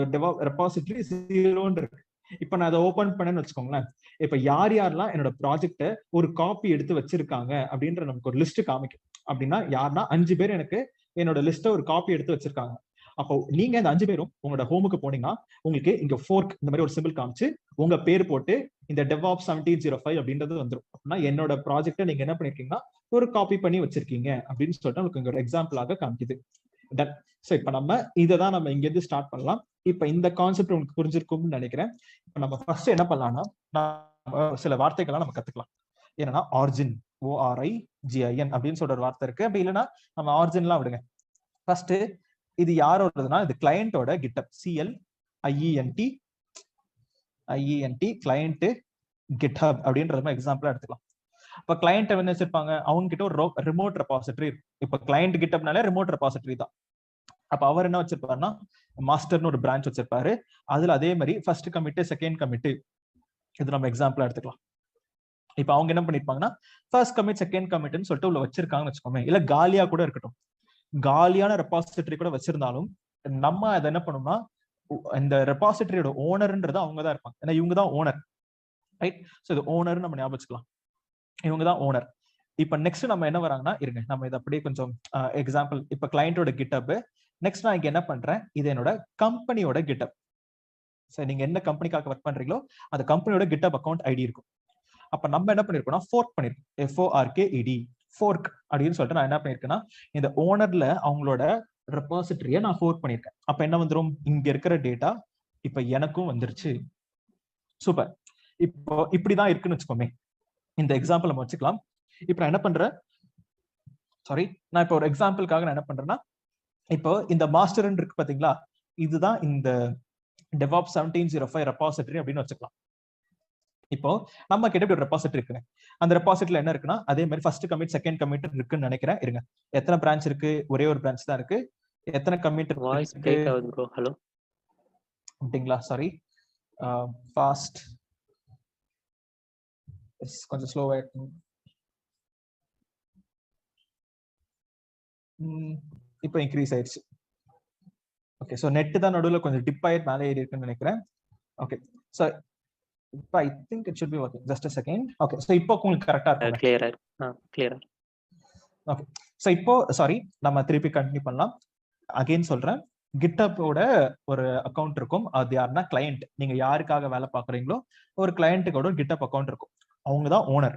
ரெபாசிட்டரி 0 இருக்கு. இப்ப நான் அதை ஓபன் பண்ணேன்னு வச்சுக்கோங்களேன், இப்ப யாரெல்லாம் என்னோட ப்ராஜெக்ட ஒரு காப்பி எடுத்து வச்சிருக்காங்க அப்படின்ற நமக்கு ஒரு லிஸ்ட் காமிக்கும். அப்படின்னா யாருன்னா 5 பேர் எனக்கு என்னோட லிஸ்ட ஒரு காப்பி எடுத்து வச்சிருக்காங்க. அப்போ நீங்க இந்த 5 பேரும் உங்களோட ஹோமுக்கு போனீங்கன்னா உங்களுக்கு இங்க ஃபோர்க் இந்த மாதிரி ஒரு சிம்பிள் காமிச்சு உங்க பேர் போட்டு இந்த DevOps 1705 அப்படின்றது வந்துடும். அப்படின்னா என்னோட ப்ராஜெக்ட நீங்க என்ன பண்ணிருக்கீங்கன்னா ஒரு காப்பி பண்ணி வச்சிருக்கீங்க அப்படின்னு சொல்லிட்டு உங்களுக்கு இங்க ஒரு எக்ஸாம்பிளாக காமிக்குது. ஸோ இப்ப நம்ம இதை தான் நம்ம இங்க இருந்து ஸ்டார்ட் பண்ணலாம். இப்ப இந்த கான்செப்ட் உங்களுக்கு புரிஞ்சிருக்கும்னு நினைக்கிறேன். இப்ப நம்ம ஃபர்ஸ்ட் என்ன பண்ணலாம்னா சில வார்த்தைகள்லாம் நம்ம கத்துக்கலாம். என்னன்னா ஆர்ஜின், ORIGIN அப்படின்னு சொல்ற ஒரு வார்த்தை இருக்கு. அப்படி இல்லைன்னா நம்ம ஆர்ஜின்லாம் விடுங்க. ஃபர்ஸ்ட் இது யாரோடதுன்னா இது கிளையண்டோட GitHub, CLIENT கிளையண்ட் GitHub அப்படின்ற எக்ஸாம்பிளா எடுத்துக்கலாம். இப்ப கிளையண்ட் என்ன வச்சிருப்பாங்க, அவங்க கிட்ட ஒரு ரிமோட் ரெபாசிட்டரி. இப்ப கிளையண்ட் GitHubனாலே ரிமோட் ரெபாசிட்டரி தான். அப்ப அவர் என்ன வச்சிருப்பாருன்னா மாஸ்டர்னு ஒரு பிரான்ச் வச்சிருப்பாரு. அதுல அதே மாதிரி ஃபர்ஸ்ட் கமிட், செகண்ட் கமிட், இது நம்ம எக்ஸாம்பிளா எடுத்துக்கலாம். இப்ப அவங்க என்ன பண்ணிருப்பாங்கன்னா ஃபர்ஸ்ட் கமிட், செகண்ட் கமிட்னு சொல்லிட்டு உள்ள வச்சிருக்காங்கன்னு வச்சுக்கோங்க. இல்ல காலியா கூட இருக்கட்டும், காலியான ரெபாசிட்டரி கூட வச்சிருந்தாலும் நம்ம அதை என்ன பண்ணோம்னா இந்த ரெபாசிட்டரியோட ஓனர்ன்றது அவங்க தான் இருப்பாங்க. ஏன்னா இவங்க தான் ஓனர், ரைட்? ஸோ இது ஓனர் நம்ம ஞாபகம் வச்சுக்கலாம், இவங்க தான் ஓனர். இப்ப நெக்ஸ்ட் நம்ம என்ன வராங்கன்னா இருங்க, நம்ம இதை அப்படியே கொஞ்சம் எக்ஸாம்பிள். இப்ப கிளையண்டோட கிட்டப். நெக்ஸ்ட் நான் இங்க என்ன பண்றேன், இது என்னோட கம்பெனியோட கிட்டப். சரி, நீங்க என்ன கம்பெனிக்காக ஒர்க் பண்றீங்களோ அந்த கம்பெனியோட கிட்டப் அக்கௌண்ட் ஐடி இருக்கும். அப்ப நம்ம என்ன பண்ணிருக்கோம்னா ஃபோர்க் பண்ணிருக்கோம். FORKED ஃபோர்க் அப்படின்னு சொல்லிட்டு நான் என்ன பண்ணிருக்கேன்னா இந்த ஓனர்ல அவங்களோட ரெபாசிட்டரிய நான் ஃபோர்க் பண்ணிருக்கேன். அப்ப என்ன வந்துரும், இங்க இருக்கிற டேட்டா இப்ப எனக்கும் வந்துருச்சு. சூப்பர். இப்போ இப்படிதான் இருக்குன்னு வச்சுக்கோமே. இந்த எக்ஸாம்பிள் நம்ம வச்சுக்கலாம். இப்ப நான் என்ன பண்றேன், சாரி, நான் இப்போ ஒரு எக்ஸாம்பிளுக்காக நான் என்ன பண்றேன்னா, இப்போ இந்த மாஸ்டர் இருக்கு பாத்தீங்களா, இதுதான் இந்த DevOps 1705 ரெபாசிட்டரி அப்படின்னு வச்சுக்கலாம். இப்போ நம்ம கிட்ட இப்படி ஒரு ரெபாசிட்டரி இருக்குங்க. அந்த ரெபாசிட்டரியில என்ன இருக்குன்னா அதே மாதிரி ஃபர்ஸ்ட் கமிட் செகண்ட் கமிட் இருக்குன்னு நினைக்கிறேன். இருங்க, எத்தனை பிரான்ச் இருக்கு? ஒரே ஒரு பிரான்ச் தான் இருக்கு. எத்தனை கமிட் வாய்ஸ் பிரேக் ஆகுது ப்ரோ. ஹலோ அப்படிங்களா? சாரி, ஃபாஸ்ட் கொஞ்சம் ஸ்லோவா இருக்கு. இப்போ இன்க்ரீஸ் ஆயிடுச்சு. ஓகே, ஸோ நெட் தான் நடுவில் கொஞ்சம் டிப் ஆயிட்டு மேலே ஏறி இருக்குன்னு நினைக்கிறேன். ஓகே, ஸோ இப்போ I think it should be working. Just a second. Okay, so இப்போ உங்களுக்கு கரெக்டா இருக்கும். கிளியரா. ஓகே, ஸோ இப்போ சாரி, நம்ம திருப்பி கண்டினியூ பண்ணலாம். அகைன் சொல்றேன், கிட்டப்போட ஒரு அக்கௌண்ட் இருக்கும். அது யாருன்னா கிளையண்ட். நீங்க யாருக்காக வேலை பார்க்குறீங்களோ ஒரு கிளையண்ட்டுக்கோட ஒரு கிட்டப் அக்கௌண்ட் இருக்கும். அவங்க தான் ஓனர்.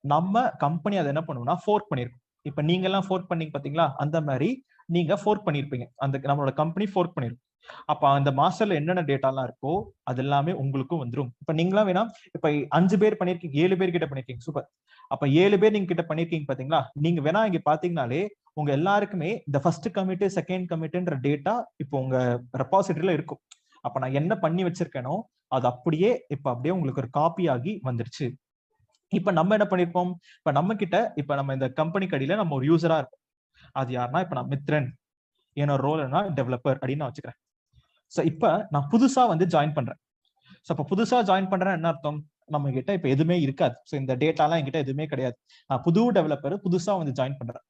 நம்ம கம்பெனி அதை என்ன பண்ணுவோம்னா ஃபோர்க் பண்ணிருக்கோம். இப்ப நீங்க எல்லாம் ஃபோர்க் பண்ணீங்க பாத்தீங்களா, அந்த மாதிரி நீங்க ஃபோர்க் பண்ணிருப்பீங்க. அந்த நம்மளோட கம்பெனி ஃபோர்க் பண்ணிருக்கும். அப்ப அந்த மாஸ்டர்ல என்னென்ன டேட்டாலாம் இருக்கோ அது எல்லாமே உங்களுக்கும் வந்துடும். இப்ப நீங்களா வேணா இப்ப 5 பேர் பண்ணிருக்கீங்க, 7 பேர் கிட்ட பண்ணிருக்கீங்க. சூப்பர். அப்ப 7 பேர் நீங்க கிட்ட பண்ணிருக்கீங்க பாத்தீங்களா, நீங்க வேணா இங்க பாத்தீங்கன்னாலே உங்க எல்லாருக்குமே இந்த ஃபர்ஸ்ட் கமிட் செகண்ட் கமிட்ன்ற டேட்டா இப்போ உங்க ரெபாசிட்டரியில இருக்கும். அப்ப நான் என்ன பண்ணி வச்சிருக்கேனோ அது அப்படியே இப்ப அப்படியே உங்களுக்கு ஒரு காப்பி ஆகி வந்துருச்சு. இப்ப நம்ம என்ன பண்ணிருப்போம், இப்ப நம்ம கிட்ட இப்ப நம்ம இந்த கம்பெனி கடியில நம்ம ஒரு யூசரா இருப்போம். அது யாருன்னா இப்ப நான் மித்ரன், என்னோட ரோல் என்ன டெவலப்பர் அப்படின்னு நான் வச்சுக்கிறேன். சோ இப்ப நான் புதுசா வந்து ஜாயின் பண்றேன். சோ இப்ப புதுசா ஜாயின் பண்றேன் என்ன அர்த்தம், நம்ம கிட்ட இப்ப எதுவுமே இருக்காது. சோ இந்த டேட்டாலாம் என்கிட்ட எதுவுமே கிடையாது. நான் புது டெவலப்பர் புதுசா வந்து ஜாயின் பண்றேன்.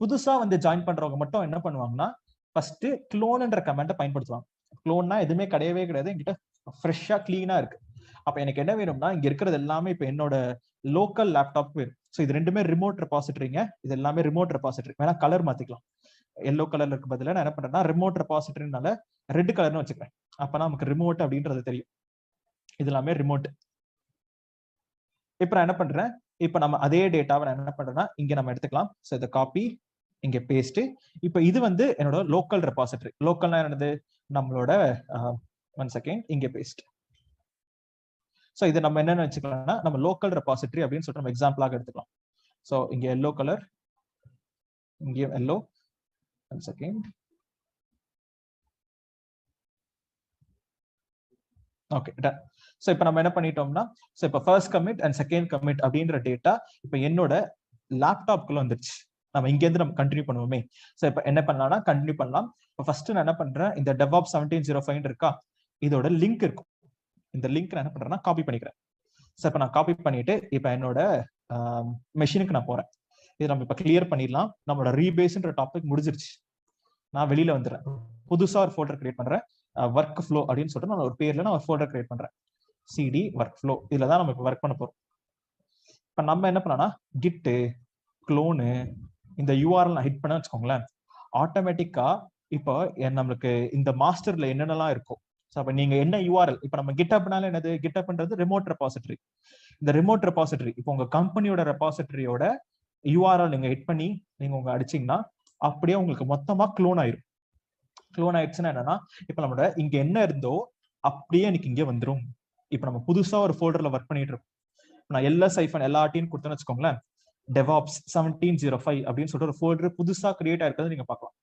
புதுசா வந்து ஜாயின் பண்றவங்க மட்டும் என்ன பண்ணுவாங்கன்னா ஃபர்ஸ்ட் க்ளோன்ன்ற கமெண்ட்டை பயன்படுத்துவாங்க. க்ளோன்னா எதுவுமே கிடையவே கிடையாது, என்கிட்ட ஃப்ரெஷ்ஷா கிளீனா இருக்கு. அப்ப எனக்கு என்ன வேணும்னா இங்க இருக்கிறது எல்லாமே இப்ப என்னோட லோக்கல் லேப்டாப் வேணும். ஸோ இது ரெண்டுமே ரிமோட் ரெபாசிட்டரிங்க. இது எல்லாமே ரிமோட் ரெபாசிட்டரி. வேணா கலர் மாத்திக்கலாம். எல்லோ கலர்ல இருக்கு பதிலா நான் என்ன பண்றேன்னா ரிமோட் ரெபாசிட்டரினால ரெட் கலர்னு வச்சுக்கிறேன். அப்பனா நமக்கு ரிமோட் அப்படின்றது தெரியும். இது எல்லாமே ரிமோட். இப்ப நான் என்ன பண்றேன், இப்ப நம்ம அதே டேட்டாவை நான் என்ன பண்றேன்னா இங்க நம்ம எடுத்துக்கலாம். ஸோ இதை காப்பி இங்க பேஸ்ட். இப்ப இது வந்து என்னோட லோக்கல் ரெபாசிட்டரி. லோக்கல்னா என்னது, நம்மளோட 1 செகண்ட் இங்க பேஸ்ட். சோ இது நம்ம என்னன்னு வச்சுக்கலாம்னா நம்ம லோக்கல் ரெபாசிட்டரி அப்படின்னு சொல்லிட்டு நம்ம எக்ஸாம்பிளாக எடுத்துக்கலாம். சோ இங்க எல்லோ கலர், இங்க yellow. 1 second. Okay, done. So இப்போ நம்ம என்ன பண்ணிட்டோம்னா, சோ இப்போ first commit and second commit அப்படின்ற டேட்டா இப்போ என்னோட லேப்டாப்குள்ள வந்துருச்சு. நம்ம இங்க இருந்து நம்ம கண்டினியூ பண்ணுவோமே. சோ இப்போ என்ன பண்ணலாம்னா கண்டினியூ பண்ணலாம். இப்போ ஃபர்ஸ்ட் நான் என்ன பண்றேன், இந்த DevOps 1705 இருக்கா, இதோட லிங்க் இருக்கும். இந்த லிங்க் நான் என்ன பண்றேன்னா காப்பி பண்ணிக்கிறேன். ஸோ இப்போ நான் காப்பி பண்ணிட்டு இப்போ என்னோட மெஷினுக்கு நான் போறேன். இது நம்ம இப்போ கிளியர் பண்ணிடலாம். நம்மளோட ரீபேஸ்ன்ற டாபிக் முடிஞ்சிருச்சு. நான் வெளியில வந்துடுறேன். புதுசா ஒரு ஃபோல்டர் கிரியேட் பண்றேன். ஒர்க் ஃப்ளோ அப்படின்னு சொல்லிட்டு நான் ஒரு பேர்ல நான் ஒரு ஃபோல்டர் கிரியேட் பண்றேன். CD work flow. இதுல தான் நம்ம இப்போ ஒர்க் பண்ண போறோம். இப்போ நம்ம என்ன பண்ணலாம், கிட்டு க்ளோனு இந்த URL நான் ஹிட் பண்ண வச்சுக்கோங்களேன், ஆட்டோமேட்டிக்கா இப்போ நம்மளுக்கு இந்த மாஸ்டர்ல என்னென்னலாம் இருக்கும். ஸோ அப்போ நீங்க என்ன URL, இப்போ நம்ம GitHubனால என்னது, GitHubன்றது ரிமோட் ரெபாசிட்டரி. இந்த ரிமோட் ரெபாசிட்டரி இப்போ உங்க கம்பெனியோட ரெபாசிட்டரியோட URL நீங்க ஹிட் பண்ணி நீங்க உங்க அடிச்சீங்கன்னா அப்படியே உங்களுக்கு மொத்தமா க்ளோன் ஆயிரும். க்ளோன் ஆயிடுச்சுன்னா என்னன்னா இப்போ நம்மளோட இங்க என்ன இருந்தோ அப்படியே எனக்கு இங்க வந்துடும். இப்போ நம்ம புதுசா ஒரு ஃபோல்டர்ல ஒர்க் பண்ணிட்டு இருக்கோம். நான் LSIFN கொடுத்தேன்னு வச்சுக்கோங்களேன், DevOps 1705 அப்படின்னு சொல்லிட்டு ஒரு ஃபோல்டர் புதுசா கிரியேட் ஆயிருக்கிறது நீங்க பார்க்கலாம்.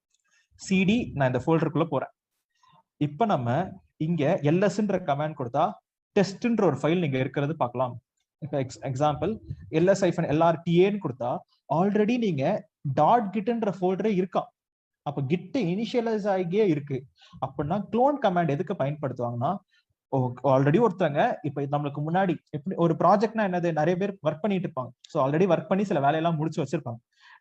CD நான் இந்த ஃபோல்டருக்குள்ள போறேன். இப்ப நம்ம இங்க LSன்ற கமாண்ட் கொடுத்தா டெஸ்ட்ன்ற ஒரு ஃபைல் நீங்க இருக்கிறது பார்க்கலாம். இப்போ எக்ஸாம்பிள் LS-LRTA கொடுத்தா ஆல்ரெடி நீங்க .gitன்ற ஃபோல்டரே இருக்கா. அப்ப கிட் இனிஷியலைஸ் ஆகியே இருக்கு. அப்படின்னா க்ளோன் கமாண்ட் எதுக்கு பயன்படுத்துவாங்கன்னா, ஆல்ரெடி ஒருத்தவங்க இப்ப நம்மளுக்கு முன்னாடி எப்படி ஒரு ப்ராஜெக்ட்னா என்னது, நிறைய பேர் ஒர்க் பண்ணிட்டு இருப்பாங்க. ஸோ ஆல்ரெடி ஒர்க் பண்ணி சில வேலையெல்லாம் முடிச்சு வச்சிருப்பாங்க.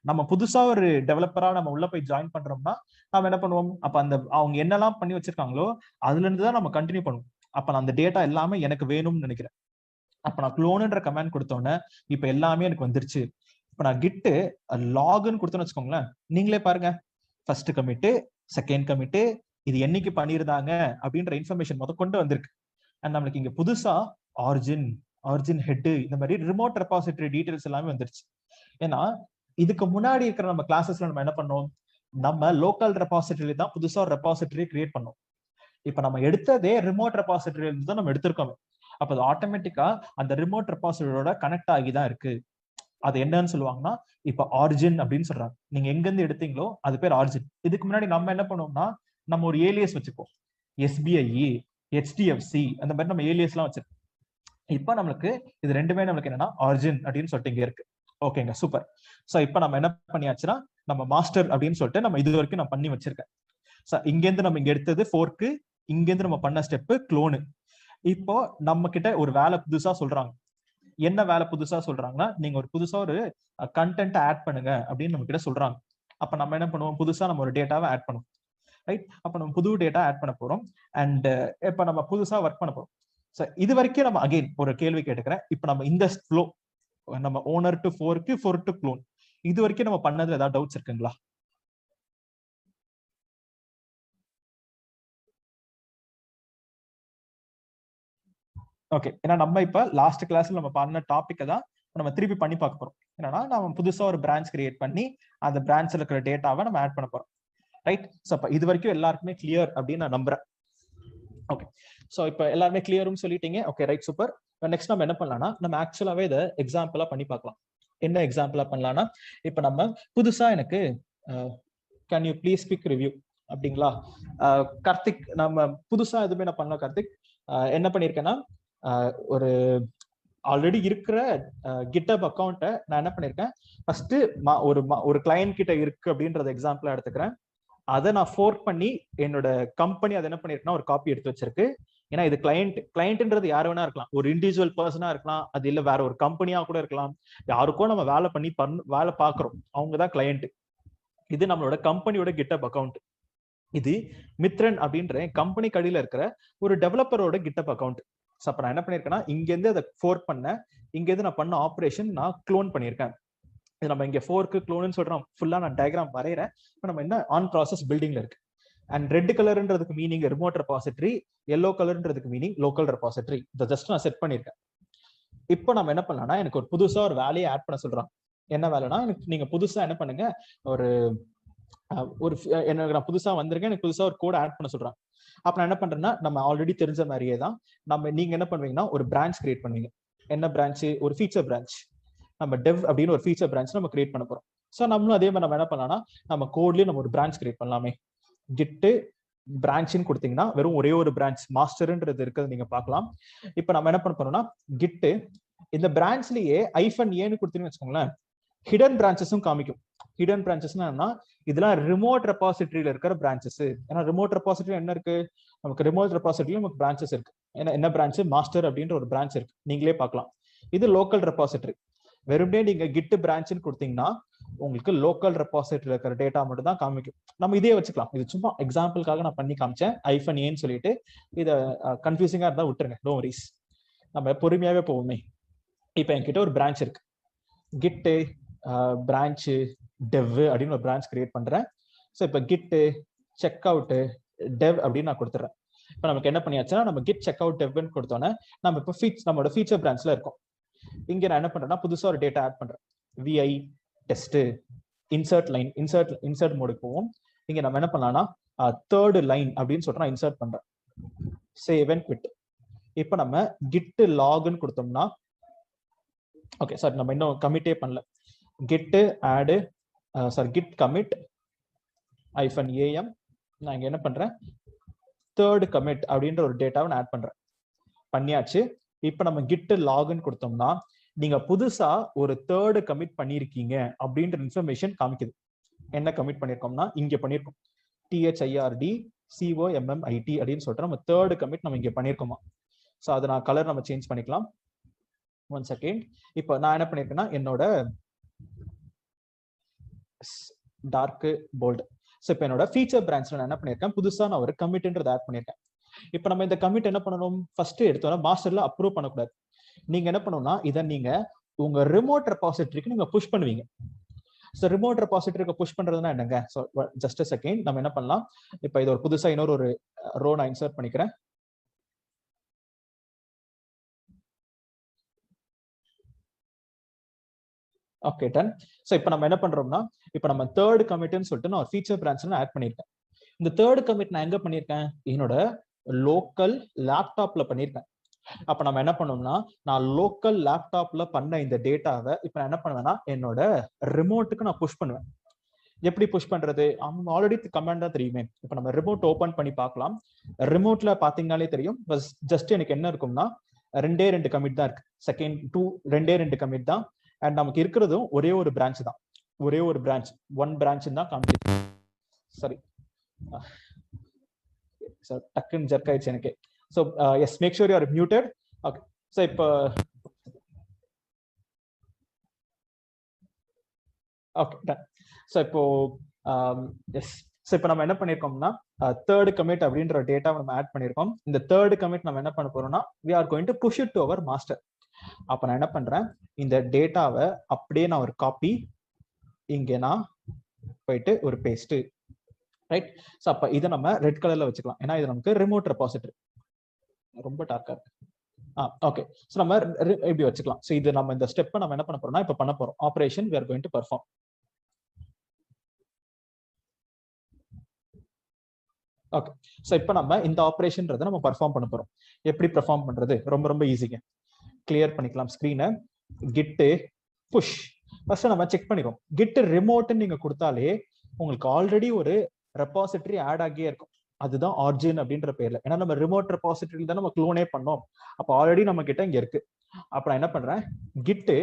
நம்ம புதுசா ஒரு டெவலப்பரா நம்ம உள்ள போய் ஜாயின் பண்றோம்னா நம்ம என்ன பண்ணுவோம், அப்ப அந்த அவங்க என்னெல்லாம் பண்ணி வச்சிருக்காங்களோ அதுல இருந்து தான் நம்ம கண்டினியூ பண்ணுவோம். அப்ப நான் அந்த டேட்டா எல்லாமே எனக்கு வேணும்னு நினைக்கிறேன். அப்ப நான் க்ளோன்ன்ற கமாண்ட் கொடுத்தோன்னே இப்ப எல்லாமே எனக்கு வந்துருச்சு. இப்ப நான் கிட்டு லாக்னு கொடுத்தேன்னு வச்சுக்கோங்களேன், நீங்களே பாருங்க, ஃபர்ஸ்ட் கமிட்டு, செகண்ட் கமிட்டு, இது என்னைக்கு பண்ணியிருந்தாங்க அப்படின்ற இன்ஃபர்மேஷன் கொண்டு வந்திருக்கு. அண்ட் நம்மளுக்கு இங்க புதுசா ஆரிஜின் ஹெட், இந்த மாதிரி ரிமோட் ரெபாசிட்டரி டீடைல்ஸ் எல்லாமே வந்துருச்சு. ஏன்னா இதுக்கு முன்னாடி இருக்கிற நம்ம கிளாஸஸ்ல நம்ம என்ன பண்ணோம், நம்ம லோக்கல் ரெபாசிட்டரி தான் புதுசா ஒரு ரெபாசிட்டரி கிரியேட் பண்ணோம். இப்ப நம்ம எடுத்ததே ரிமோட் ரெபாசிட்டரி தான் நம்ம எடுத்திருக்கோம். அப்ப அது ஆட்டோமேட்டிக்கா அந்த ரிமோட் ரெபாசிட்டரியோட கனெக்ட் ஆகி தான் இருக்கு. அது என்னன்னு சொல்லுவாங்கன்னா, இப்ப ஆரிஜின் அப்படின்னு சொல்றாங்க. நீங்க எங்க இருந்து எடுத்தீங்களோ அது பேர் ஆரிஜின். இதுக்கு முன்னாடி நம்ம என்ன பண்ணுவோம்னா, நம்ம ஒரு ஏலியஸ் வச்சுப்போம், SBI, HDFC, அந்த மாதிரி நம்ம ஏலியஸ் எல்லாம் வச்சிருக்கோம். இப்ப நம்மளுக்கு இது ரெண்டுமே நம்மளுக்கு என்னன்னா ஆரிஜின் அப்படின்னு சொல்லிட்டு இங்க இருக்கு. ஓகேங்க, சூப்பர். சோ இப்ப நம்ம என்ன பண்ணியாச்சுன்னா, நம்ம மாஸ்டர் அப்படின்னு சொல்லிட்டு நம்ம இது வரைக்கும் நான் பண்ணி வச்சிருக்கேன். இங்க இருந்து நம்ம இங்க எடுத்தது ஃபோர்க்கு, இங்க இருந்து நம்ம பண்ண ஸ்டெப் க்ளோனு. இப்போ நம்ம கிட்ட ஒரு வேலை புதுசா சொல்றாங்க. என்ன வேலை புதுசா சொல்றாங்கன்னா, நீங்க ஒரு புதுசா ஒரு கண்டென்ட் ஆட் பண்ணுங்க அப்படின்னு நம்ம கிட்ட சொல்றாங்க. அப்ப நம்ம என்ன பண்ணுவோம், புதுசா நம்ம ஒரு டேட்டாவை ஆட் பண்ணுவோம், ரைட்? அப்ப நம்ம புது டேட்டா ஆட் பண்ண போறோம். அண்ட் இப்ப நம்ம புதுசா ஒர்க் பண்ண போறோம். இது வரைக்கும் நம்ம அகைன் ஒரு கேள்வி கேட்டுக்கிறேன். இப்ப நம்ம இந்த ஃப்ளோ, நம்ம owner to fork, four to clone, இது வரைக்கும் நம்ம பண்ணதுல ஏதாவது டவுட்ஸ் இருக்குங்களா? ஓகே, ஏன்னா நம்ம இப்ப லாஸ்ட் கிளாஸ்ல நம்ம பண்ண டாபிக்கை தான் நம்ம திருப்பி பண்ணி பார்க்க போறோம். என்னன்னா நம்ம புதுசா ஒரு பிரான்ச் கிரியேட் பண்ணி அந்த பிரான்ச்ல இருக்கிற டேட்டாவை நம்ம ஆட் பண்ண போறோம், ரைட்? சோ அப்ப இது வரைக்கும் எல்லாருக்குமே கிளியர் அப்படின்னு நான் நம்புறேன். ஓகே, சோ இப்ப எல்லாருமே கிளியரும் சொல்லிட்டீங்க. Okay, right, super. நெக்ஸ்ட் நம்ம என்ன பண்ணலாம்னா, நம்ம ஆக்சுவலாவே இதை எக்ஸாம்பிளா பண்ணி பார்க்கலாம். என்ன எக்ஸாம்பிளா பண்ணலாம்னா, இப்ப நம்ம புதுசா எனக்கு can you please speak review அப்படிங்களா? கார்த்திக், நம்ம புதுசா எதுவுமே நான் பண்ணல. கார்த்திக் என்ன பண்ணிருக்கேன்னா, ஒரு ஆல்ரெடி இருக்கிற கிட்டப் அக்கௌண்ட்டை நான் என்ன பண்ணிருக்கேன், ஃபர்ஸ்ட் ஒரு கிளையண்ட் கிட்ட இருக்கு அப்படின்றத எக்ஸாம்பிளா எடுத்துக்கிறேன். அதை நான் ஃபோர்க் பண்ணி என்னோட கம்பெனி அதை என்ன பண்ணிருக்குன்னா ஒரு காப்பி எடுத்து வச்சிருக்கு. ஏன்னா இது கிளையண்ட்ன்றது யார் வேணா இருக்கலாம், ஒரு இண்டிவிஜுவல் பர்சனா இருக்கலாம், அது இல்ல வேற ஒரு கம்பெனியா கூட இருக்கலாம். யாருக்கோ நம்ம வேலை பாக்குறோம், அவங்கதான் கிளையண்ட். இது நம்மளோட கம்பெனியோட கிட்டப் அக்கௌண்ட். இது மித்ரன் அப்படின்ற கம்பெனி கடையில இருக்கிற ஒரு டெவலப்பரோட கிட்டப் அக்கௌண்ட். அப்ப நான் என்ன பண்ணிருக்கேன்னா, இங்க இருந்து அதை ஃபோர்க் பண்ண, இங்க இருந்து நான் பண்ண ஆப்ரேஷன் நான் க்ளோன் பண்ணிருக்கேன். இது நம்ம இங்க ஃபோர்க்கு க்ளோன்னு சொல்றோம். ஃபுல்லா நான் டயக்ராம் வரைகிறேன். இப்போ நம்ம என்ன ஆன் ப்ராசஸ் பில்டிங்ல இருக்கு. அண்ட் ரெட் கலர்ன்றதுக்கு மீனிங் ரிமோட் ரெபாசிட்டரி, எல்லோ கலர்ன்றதுக்கு மீனிங் லோக்கல் ரெபாசிட்டரி. இதை ஜஸ்ட் நான் செட் பண்ணிருக்கேன். இப்போ நம்ம என்ன பண்ணலாம்னா, எனக்கு ஒரு புதுசா ஒரு வேலையை ஆட் பண்ண சொல்றான். என்ன வேலைன்னா, எனக்கு நீங்க புதுசா என்ன பண்ணுங்க, ஒரு எனக்கு நான் புதுசா வந்திருக்கேன், எனக்கு புதுசா ஒரு கோட் ஆட் பண்ண சொல்றான். அப்ப நான் என்ன பண்றேன்னா, நம்ம ஆல்ரெடி தெரிஞ்ச மாதிரியே தான் நீங்க என்ன பண்ணுவீங்கன்னா, ஒரு பிரான்ச் கிரியேட் பண்ணுவீங்க. என்ன பிரான்ச்? ஒரு ஃபீச்சர் பிரான்ச். நம்ம டெவ் அப்படின்னு ஒரு ஃபீச்சர் பிரான்ச் நம்ம கிரியேட் பண்ண போறோம். ஸோ நம்மளும் அதே மாதிரி நம்ம என்ன பண்ணலாம்னா, நம்ம கோட்லயே நம்ம ஒரு பிரான்ச் கிரியேட் பண்ணலாமே. கிட்டு பிரான்ச்னு கொடுத்தீங்கன்னா வெறும் ஒரே ஒரு பிரான்ச் மாஸ்டர்ன்றது இருக்கிறது நீங்க பார்க்கலாம். இப்போ நம்ம என்ன பண்ண போறோம்னா, கிட்டு இந்த பிரான்ச்லயே -ஏன்னு கொடுத்தீங்கன்னு வச்சுக்கோங்களேன், ஹிடன் பிரான்ச்சஸும் காமிக்கும். ஹிடன் பிரான்ச்சஸ்னா என்ன, இதெல்லாம் ரிமோட் ரெபாசிட்டரியில இருக்கிற பிரான்ச்சஸ். ஏன்னா ரிமோட் ரெபாசிட்டரி என்ன இருக்கு, நமக்கு ரிமோட் ரெபாசிட்டரியில நமக்கு பிரான்ச்சஸ் இருக்கு. என்ன பிரான்ச்? மாஸ்டர் அப்படின்ற ஒரு பிரான்ச் இருக்கு, நீங்களே பார்க்கலாம். இது லோக்கல் ரெபாசிட்டரி. வெறுமனே நீங்க கிட் பிரான்ச்னு கொடுத்தீங்கன்னா உங்களுக்கு லோக்கல் ரெபாசிட்டரியில இருக்கிற டேட்டா மட்டும் தான் காமிக்கும். நம்ம இதே வச்சுக்கலாம். இது சும்மா எக்ஸாம்பிளுக்காக நான் பண்ணி காமிச்சேன், -ஏன்னு சொல்லிட்டு. இதை கன்ஃபியூசிங்கா இருந்தா விட்டுருங்க, நோ வரிஸ். நம்ம பொறுமையாவே போவோமே. இப்ப என்கிட்ட ஒரு பிரான்ச் இருக்கு, கிட்டு பிரான்ச் டெவ் அப்படின்னு ஒரு பிரான்ச் கிரியேட் பண்றேன். ஸோ இப்போ கிட்டு செக் அவுட் டெவ் அப்படின்னு நான் கொடுத்துறேன். இப்போ நமக்கு என்ன பண்ணியாச்சுன்னா, நம்ம கிட் செக் அவுட் டெவ்னு கொடுத்தோன்னே நம்ம இப்போ நம்மளோட ஃபீச்சர் பிரான்ச்ல இருக்கோம். இங்க நான் என்ன பண்றேன்னா, புதுசா ஒரு டேட்டா ஆட் பண்றேன். VI test insert line, insert மோடுக்கு போவோம். இங்க நம்ம என்ன பண்ணலாம்னா, தேர்ட் லைன் அப்படின்னு சொல்லிட்டு நான் இன்சர்ட் பண்றேன். Save and quit. இப்போ நம்ம கிட் லாக்னு கொடுத்தோம்னா, ஓகே சார் நம்ம இன்னும் கமிட்டே பண்ணல. Git add git commit -am. நான் இங்க என்ன பண்றேன், தேர்ட் கமிட் அப்படின்ற ஒரு டேட்டாவை நான் ஆட் பண்றேன். பண்ணியாச்சு. இப்ப நம்ம கிட் லாக்னு கொடுத்தோம்னா, நீங்க புதுசா ஒரு தேர்ட் கமிட் பண்ணிருக்கீங்க அப்படின்ற இன்ஃபர்மேஷன் காமிக்குது. என்ன கமிட் பண்ணிருக்கோம்னா, இங்க பண்ணிருக்கோம், THIRD COMMIT அப்படின்னு சொல்லிட்டு நம்ம தேர்ட் கமிட் நம்ம இங்க பண்ணிருக்கோமா. ஸோ அதை நான் கலர் நம்ம சேஞ்ச் பண்ணிக்கலாம். 1 செகண்ட். இப்போ நான் என்ன பண்ணிருக்கேன்னா, என்னோட டார்க் போல்ட். ஸோ இப்போ என்னோட ஃபீச்சர் பிரான்ச்ல நான் என்ன பண்ணிருக்கேன், புதுசா நான் ஒரு கமிட்ன்றதை ஆட் பண்ணிருக்கேன். இப்போ நம்ம இந்த கமிட் என்ன பண்ணணும், ஃபர்ஸ்ட் எடுத்தோம்னா மாஸ்டர்ல அப்ரூவ் பண்ணக்கூடாது. நீங்க என்ன பண்ணணும்னா, இதை நீங்க உங்க ரிமோட் ரெபாசிட்டரிக்கு நீங்க புஷ் பண்ணுவீங்க. ஸோ ரிமோட் ரெபாசிட்டரிக்கு புஷ் பண்றதுன்னா என்னங்க? ஸோ ஜஸ்ட் அ செகண்ட், நம்ம என்ன பண்ணலாம், இப்போ இது ஒரு புதுசா இன்னொரு ஒரு ரோ நான் இன்சர்ட் பண்ணிக்கிறேன். Okay done. ஸோ இப்போ நம்ம என்ன பண்றோம்னா, இப்போ நம்ம தேர்ட் கமிட்னு சொல்லிட்டு நான் ஒரு ஃபீச்சர் பிரான்ச்ல ஆட் பண்ணியிருக்கேன். இந்த தேர்ட் கமிட் நான் எங்க பண்ணியிருக்கேன்? என்னோட லோக்கல் லேப்டாப்ல பண்ணியிருக்கேன். அப்ப நம்ம என்ன பண்ணோம்னா, நான் லோக்கல் லேப்டாப்ல பண்ண இந்த டேட்டாவை இப்ப நான் என்ன பண்ணுவேன்னா என்னோட ரிமோட்டுக்கு நான் புஷ் பண்ணுவேன். எப்படி புஷ் பண்றது? அவங்க ஆல்ரெடி கமாண்ட் தான் தெரியுமே. இப்ப நம்ம ரிமோட் ஓபன் பண்ணி பார்க்கலாம். ரிமோட்ல பாத்தீங்கன்னாலே தெரியும். ஜஸ்ட் எனக்கு என்ன இருக்கும்னா, 2 கமிட் தான் இருக்கு. செகண்ட் 2 கமிட் தான். அண்ட் நமக்கு இருக்கிறதும் ஒரே ஒரு பிரான்ச் தான். ஒரே ஒரு பிரான்ச், 1 பிரான்ச் தான் காமிச்சு. சரி, டக்குன்னு ஜர்க் ஆயிடுச்சு எனக்கு. So yes, make sure you are muted. Okay. So இப்போ okay done. So இப்போ yes. So இப்போ நம்ம என்ன பண்ணிருக்கோம்னா தேர்ட் கமிட் அப்படின்ற டேட்டாவை நம்ம ஆட் பண்ணிருக்கோம். இந்த தேர்ட் கமிட் நம்ம என்ன பண்ண போறோம்னா we are going to push it to our master. அப்ப நான் என்ன பண்றேன், இந்த டேட்டாவை அப்படியே நான் ஒரு காப்பி இங்க நான் போயிட்டு ஒரு பேஸ்ட், ரைட்? ஸோ அப்ப இதை நம்ம ரெட் கலர்ல வச்சுக்கலாம், ஏன்னா இது நமக்கு ரிமோட் ரெபாசிட்டரி. ரொம்ப டார்க்கா இருக்கு. ஓகே. ஸோ நம்ம இப்படி வச்சுக்கலாம். ஸோ இது நம்ம இந்த ஸ்டெப்பை நம்ம என்ன பண்ண போறோம்னா இப்போ பண்ண போறோம். Operation we are going to perform. Okay. So இப்போ நம்ம இந்த ஆப்ரேஷன்றதை நம்ம பர்ஃபார்ம் பண்ண போறோம். எப்படி பெர்ஃபார்ம் பண்றது? ரொம்ப ரொம்ப ஈஸிங்க. கிளியர் பண்ணிக்கலாம் ஸ்கிரீனை. கிட்டு புஷ் ஃபர்ஸ்ட் நம்ம செக் பண்ணிடுவோம். கிட் ரிமோட்னு நீங்க கொடுத்தாலே உங்களுக்கு ஆல்ரெடி ஒரு ரெபாசிட்டரி ஆட் ஆகியே இருக்கும். அதுதான் ஆர்ஜின் அப்படின்ற பேர்ல. ஏன்னா நம்ம ரிமோட் ரெபாசிட்டரி தான் நம்ம க்ளோனே பண்ணோம். அப்ப ஆல்ரெடி நம்ம கிட்ட இங்க இருக்கு. அப்ப நான் என்ன பண்றேன், கிட்டு